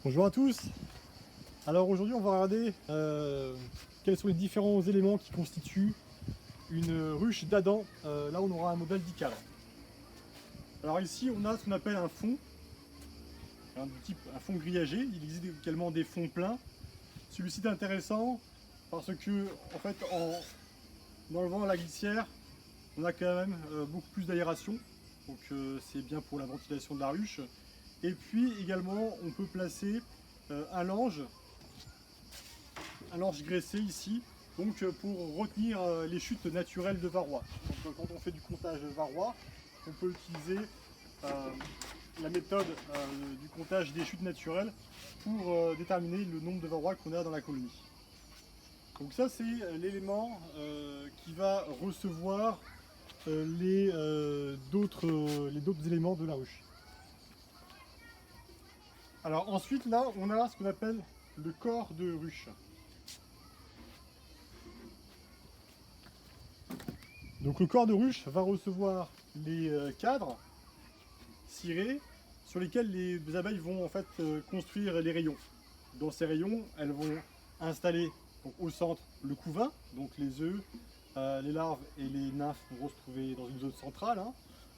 Bonjour à tous. Alors aujourd'hui on va regarder quels sont les différents éléments qui constituent une ruche d'Adam. Là on aura un modèle d'Icare. Alors ici on a ce qu'on appelle un fond, un fond grillagé. Il existe également des fonds pleins. Celui-ci est intéressant parce que en fait en enlevant la glissière on a quand même beaucoup plus d'aération. Donc c'est bien pour la ventilation de la ruche. Et puis également on peut placer un lange graissé ici, donc pour retenir les chutes naturelles de varroa. Donc quand on fait du comptage varroa, on peut utiliser la méthode du comptage des chutes naturelles pour déterminer le nombre de varroa qu'on a dans la colonie. Donc ça c'est l'élément qui va recevoir les d'autres éléments de la ruche. Alors ensuite là on a ce qu'on appelle le corps de ruche. Donc le corps de ruche va recevoir les cadres cirés sur lesquels les abeilles vont en fait construire les rayons. Dans ces rayons, elles vont installer donc, au centre le couvain, donc les œufs, les larves et les nymphes vont se trouver dans une zone centrale. Hein.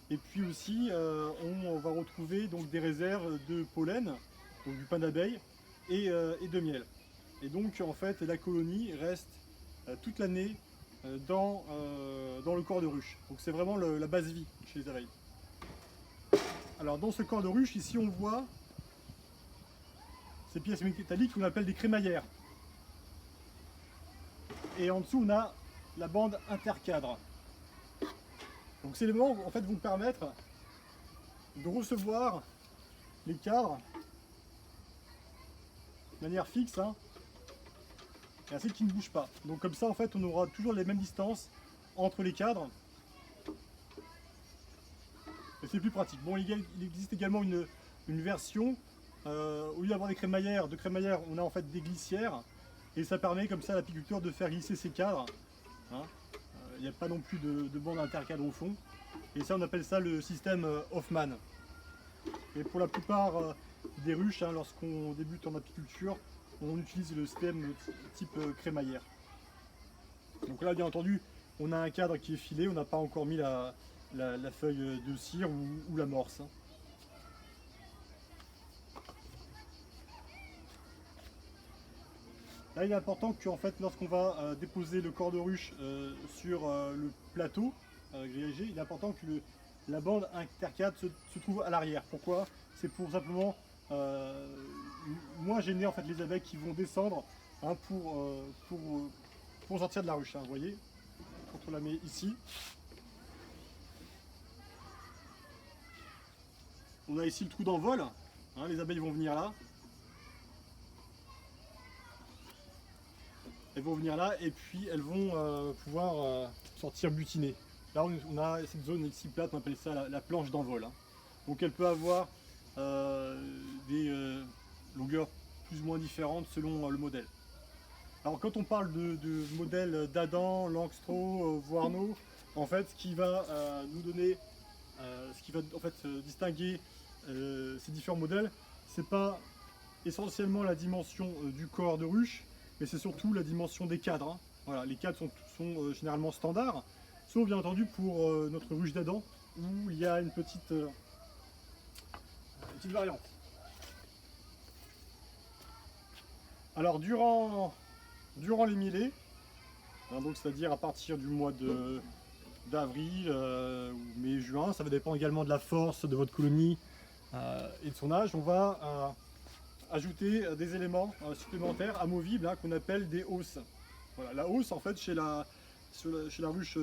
Et puis aussi, on va retrouver donc, des réserves de pollen, donc du pain d'abeille et de miel. Et donc en fait, la colonie reste toute l'année dans le corps de ruche. Donc c'est vraiment la base vie chez les abeilles. Alors dans ce corps de ruche, ici on voit ces pièces métalliques qu'on appelle des crémaillères. Et en dessous on a la bande intercadre. Donc ces éléments en fait vont permettre de recevoir les cadres de manière fixe, hein, et ainsi qu'ils ne bougent pas. Donc comme ça en fait on aura toujours les mêmes distances entre les cadres. Et c'est plus pratique. Bon, il existe également une version, au lieu d'avoir des crémaillères, on a en fait des glissières, et ça permet comme ça à l'apiculteur de faire glisser ses cadres. Hein. Il n'y a pas non plus de bande intercadre au fond. Et ça on appelle ça le système Hoffman. Et pour la plupart des ruches, hein, lorsqu'on débute en apiculture, on utilise le système type crémaillère. Donc là bien entendu, on a un cadre qui est filé, on n'a pas encore mis la feuille de cire ou l'amorce. Hein. Là il est important que en fait, lorsqu'on va déposer le corps de ruche sur le plateau grillagé, il est important que la bande intercadre se trouve à l'arrière. Pourquoi? C'est pour simplement moins gêner en fait, les abeilles qui vont descendre hein, pour sortir de la ruche. Hein, vous voyez, quand on la met ici, on a ici le trou d'envol, hein, les abeilles vont venir là. Elles vont venir là et puis elles vont pouvoir sortir butiner. Là on a cette zone ici plate, on appelle ça la planche d'envol. Hein. Donc elle peut avoir des longueurs plus ou moins différentes selon le modèle. Alors quand on parle de modèle d'Adam, Langstroth, Voarno, en fait ce qui va nous donner, ce qui va en fait distinguer ces différents modèles, c'est pas essentiellement la dimension du corps de ruche, mais c'est surtout la dimension des cadres. Hein. Voilà, les cadres sont généralement standards, sauf bien entendu pour notre ruche d'Adam, où il y a une petite variante. Alors durant les millets, hein, donc c'est-à-dire à partir du mois d'avril ou mai-juin, ça va dépendre également de la force de votre colonie et de son âge, on va ajouter des éléments supplémentaires amovibles hein, qu'on appelle des hausses. Voilà, la hausse en fait chez la ruche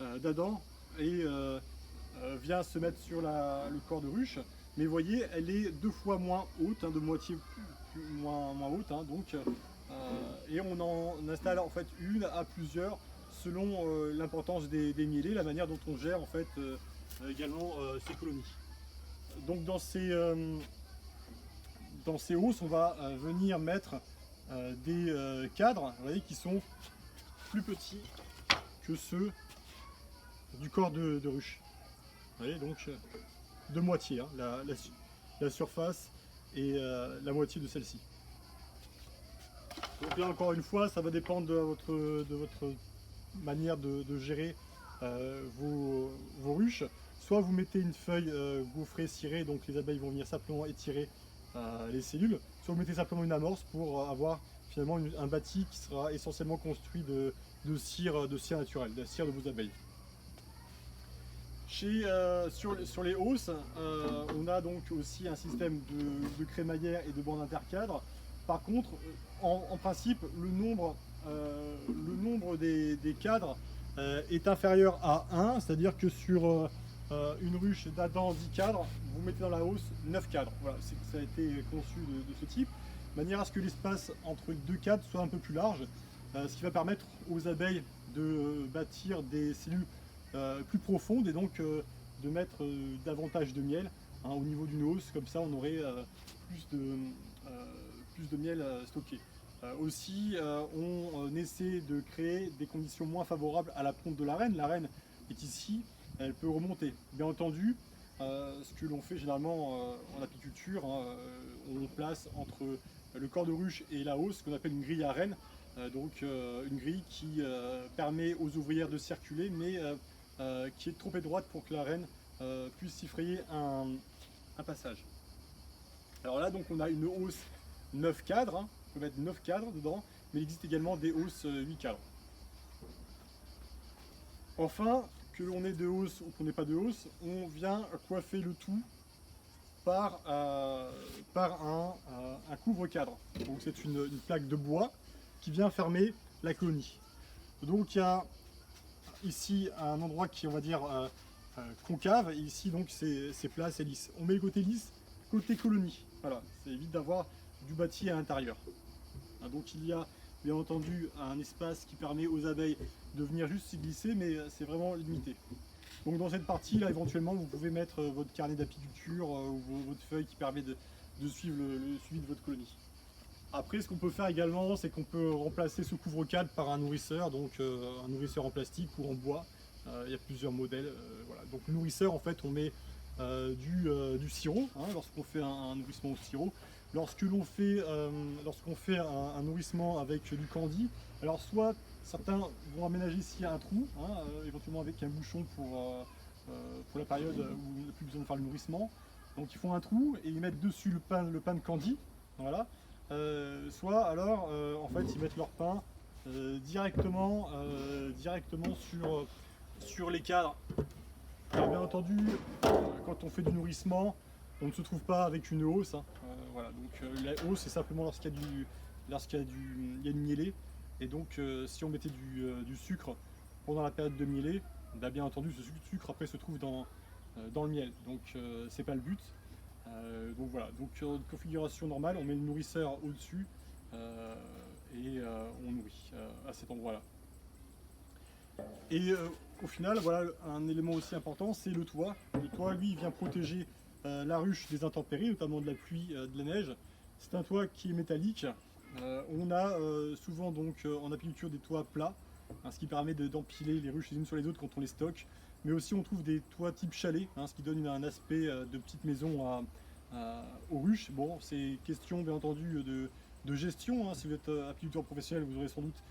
d'Adam vient se mettre sur le corps de ruche, mais vous voyez elle est 2 fois moins haute, hein, de moitié moins haute, hein, donc, et on en installe en fait une à plusieurs selon l'importance des mielés, la manière dont on gère en fait également ces colonies. Donc dans ces hausses, on va venir mettre des cadres, vous voyez, qui sont plus petits que ceux du corps de ruche. Vous voyez, donc de moitié. Hein, la surface et la moitié de celle-ci. Donc là encore une fois, ça va dépendre de votre manière de gérer vos ruches. Soit vous mettez une feuille gaufrée, cirée, donc les abeilles vont venir simplement étirer les cellules, soit vous mettez simplement une amorce pour avoir finalement un bâti qui sera essentiellement construit de cire naturelle, de la cire de vos abeilles. Sur les hausses, on a donc aussi un système de crémaillère et de bandes intercadres. Par contre, en principe, le nombre des cadres est inférieur à 1, c'est-à-dire que sur une ruche d'Adam 10 cadres, vous mettez dans la hausse 9 cadres. Voilà, ça a été conçu de ce type, de manière à ce que l'espace entre deux cadres soit un peu plus large, ce qui va permettre aux abeilles de bâtir des cellules plus profonde et donc de mettre davantage de miel au niveau d'une hausse, comme ça on aurait plus de miel stocké. Aussi on essaie de créer des conditions moins favorables à la ponte de la reine. La reine est ici, elle peut remonter. Bien entendu, ce que l'on fait généralement en apiculture, on place entre le corps de ruche et la hausse ce qu'on appelle une grille à reine. Donc une grille qui permet aux ouvrières de circuler, mais qui est trop étroite pour que la reine puisse s'y frayer un passage. Alors là, donc, on a une hausse 9 cadres, on peut mettre 9 cadres dedans, mais il existe également des hausses 8 cadres. Enfin, que l'on ait de hausse ou qu'on n'ait pas de hausse, on vient coiffer le tout par un couvre-cadre. Donc c'est une plaque de bois qui vient fermer la colonie. Donc il y a ici un endroit qui est, on va dire, concave, et ici donc c'est plat, c'est lisse. On met le côté lisse, côté colonie. Voilà, ça évite d'avoir du bâti à l'intérieur. Donc il y a bien entendu un espace qui permet aux abeilles de venir juste s'y glisser, mais c'est vraiment limité. Donc dans cette partie là, éventuellement, vous pouvez mettre votre carnet d'apiculture ou votre feuille qui permet de suivre le suivi de votre colonie. Après, ce qu'on peut faire également, c'est qu'on peut remplacer ce couvre-cadre par un nourrisseur, donc un nourrisseur en plastique ou en bois. Il y a plusieurs modèles. Voilà. Donc le nourrisseur, en fait, on met du sirop, lorsqu'on fait un nourrissement au sirop. Lorsqu'on fait un nourrissement avec du candy, alors soit certains vont aménager ici un trou, éventuellement avec un bouchon pour la période où il n'y a plus besoin de faire le nourrissement. Donc ils font un trou et ils mettent dessus le pain de candy. Voilà. Soit alors en fait ils mettent leur pain directement sur les cadres. Alors, bien entendu, quand on fait du nourrissement, on ne se trouve pas avec une hausse. Voilà. Donc la hausse c'est simplement lorsqu'il y a une mielée. Et donc si on mettait du sucre pendant la période de mielée, bien entendu ce sucre après se trouve dans le miel. Donc c'est pas le but. Donc voilà, donc en configuration normale, on met le nourrisseur au-dessus et on nourrit à cet endroit-là. Et au final, voilà, un élément aussi important, c'est le toit. Le toit, lui, vient protéger la ruche des intempéries, notamment de la pluie, de la neige. C'est un toit qui est métallique. On a souvent donc en apiculture des toits plats, ce qui permet d'empiler les ruches les unes sur les autres quand on les stocke. Mais aussi on trouve des toits type chalet, ce qui donne un aspect de petite maison aux ruches. Bon, c'est question bien entendu de gestion. Si vous êtes apiculteur professionnel, vous aurez sans doute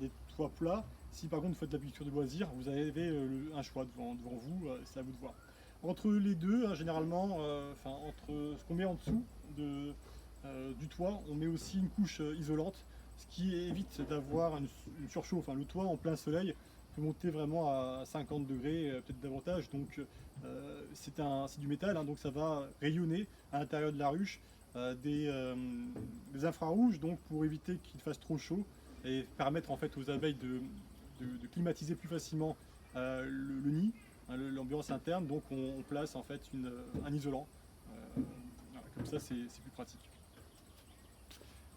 des toits plats. Si par contre vous faites de l'apiculture de loisirs, vous avez un choix devant vous, c'est à vous de voir. Entre les deux, généralement, entre ce qu'on met en dessous du toit, on met aussi une couche isolante, ce qui évite d'avoir une surchauffe. Le toit en plein soleil peut monter vraiment à 50 degrés, peut-être davantage. Donc c'est du métal, donc ça va rayonner à l'intérieur de la ruche des infrarouges, donc pour éviter qu'il fasse trop chaud et permettre en fait aux abeilles de climatiser plus facilement le nid, l'ambiance interne. Donc on place en fait un isolant. Voilà, comme ça c'est plus pratique.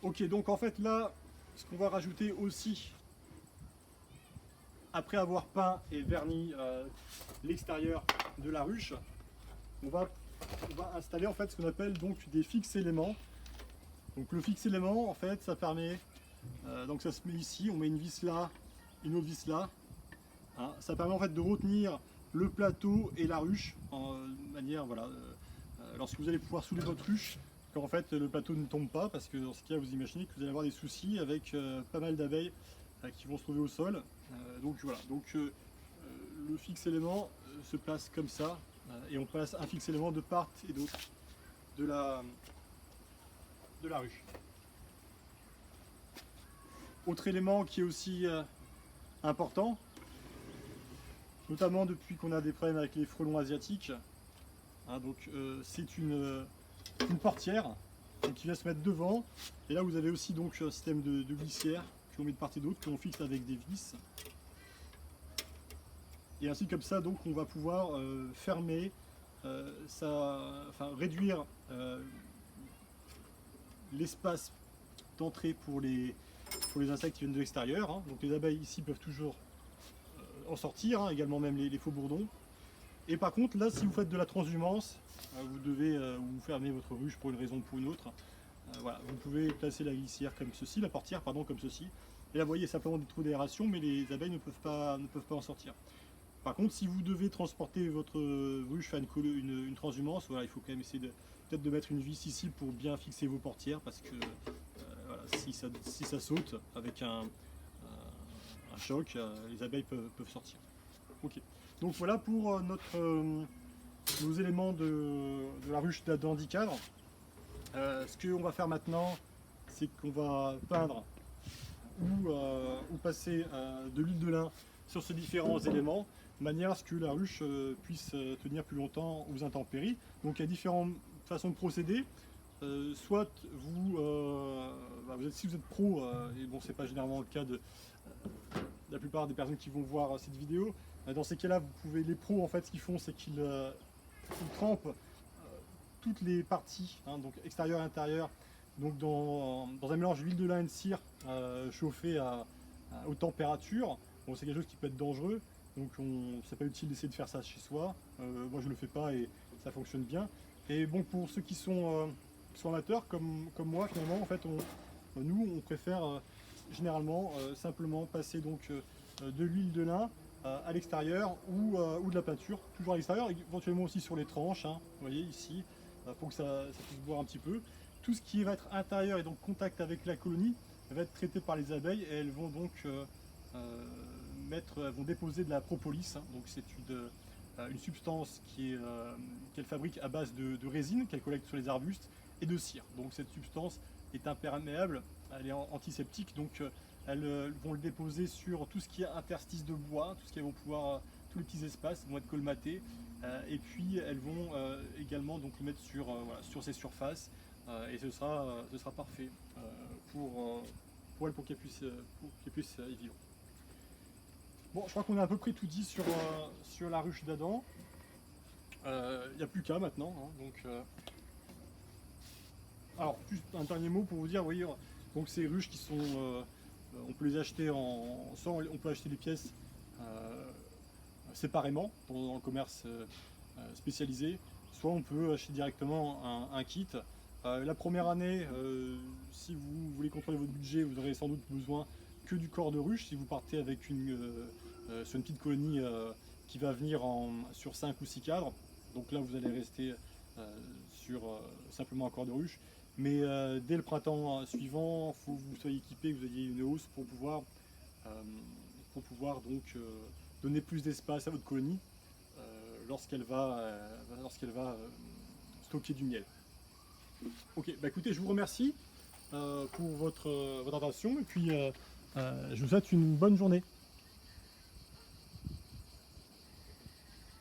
Ok, donc en fait là, ce qu'on va rajouter aussi, après avoir peint et verni l'extérieur de la ruche, on va installer en fait ce qu'on appelle donc des fixes éléments. Donc le fixe élément, en fait, ça permet, donc ça se met ici, on met une vis là, une autre vis là. Ça permet en fait de retenir le plateau et la ruche en manière, voilà, lorsque vous allez pouvoir soulever votre ruche, qu'en fait le plateau ne tombe pas, parce que dans ce cas vous imaginez que vous allez avoir des soucis avec pas mal d'abeilles qui vont se trouver au sol. Donc voilà, le fixe élément se place comme ça, et on place un fixe élément de part et d'autre de la ruche. Autre élément qui est aussi important, notamment depuis qu'on a des problèmes avec les frelons asiatiques, hein, c'est une portière donc, qui vient se mettre devant, et là vous avez aussi donc un système de glissière qu'on met de part et d'autre, qu'on fixe avec des vis, et ainsi comme ça donc on va pouvoir fermer, réduire l'espace d'entrée pour les insectes qui viennent de l'extérieur, hein. Donc les abeilles ici peuvent toujours en sortir, hein, également même les faux bourdons. Et par contre là, si vous faites de la transhumance, vous devez vous fermer votre ruche pour une raison ou pour une autre. Voilà, vous pouvez placer la glissière comme ceci, la portière pardon comme ceci. Et là vous voyez simplement des trous d'aération, mais les abeilles ne peuvent pas en sortir. Par contre, si vous devez transporter votre ruche, faire une transhumance, voilà, il faut quand même essayer peut-être de mettre une vis ici pour bien fixer vos portières, parce que voilà, si ça saute avec un choc, les abeilles peuvent sortir. Ok. Donc voilà pour nos éléments de la ruche d'Andicadre. Ce qu'on va faire maintenant, c'est qu'on va peindre ou passer de l'huile de lin sur ces différents éléments, de manière à ce que la ruche puisse tenir plus longtemps aux intempéries. Donc il y a différentes façons de procéder. Soit si vous êtes pro, et bon c'est pas généralement le cas de la plupart des personnes qui vont voir cette vidéo, dans ces cas-là, les pros en fait ce qu'ils font, c'est qu'ils trempent toutes les parties, hein, donc extérieure et intérieure, donc dans un mélange d'huile de lin et de cire chauffé à haute température. Bon, c'est quelque chose qui peut être dangereux, donc c'est pas utile d'essayer de faire ça chez soi. Moi je le fais pas et ça fonctionne bien. Et bon, pour ceux qui sont amateurs comme moi, finalement, en fait, nous on préfère généralement simplement passer donc de l'huile de lin à l'extérieur ou de la peinture, toujours à l'extérieur, éventuellement aussi sur les tranches, hein, vous voyez ici, pour que ça puisse boire un petit peu. Tout ce qui va être intérieur et donc contact avec la colonie va être traité par les abeilles, et elles vont donc elles vont déposer de la propolis, hein, donc c'est une substance qu'elles fabriquent à base de résine qu'elles collectent sur les arbustes et de cire. Donc cette substance est imperméable, elle est antiseptique, donc elles vont le déposer sur tout ce qui est interstice de bois, tout ce qui vont pouvoir, tous les petits espaces vont être colmatés, et puis elles vont également donc le mettre sur ces surfaces, et ce sera parfait pour elles, pour qu'elles puissent y vivre. Bon, je crois qu'on a à peu près tout dit sur la ruche d'Adam. Il n'y a plus qu'à maintenant, hein, donc alors juste un dernier mot pour vous dire, oui, donc ces ruches qui sont on peut les acheter on peut acheter les pièces séparément dans le commerce spécialisé, soit on peut acheter directement un kit. La première année, si vous voulez contrôler votre budget, vous aurez sans doute besoin que du corps de ruche. Si vous partez avec sur une petite colonie qui va venir sur 5 ou 6 cadres, donc là vous allez rester sur simplement un corps de ruche. Mais dès le printemps suivant, il faut que vous soyez équipé, que vous ayez une hausse pour pouvoir donc donner plus d'espace à votre colonie lorsqu'elle va stocker du miel. Ok, bah écoutez, je vous remercie pour votre attention, et puis je vous souhaite une bonne journée.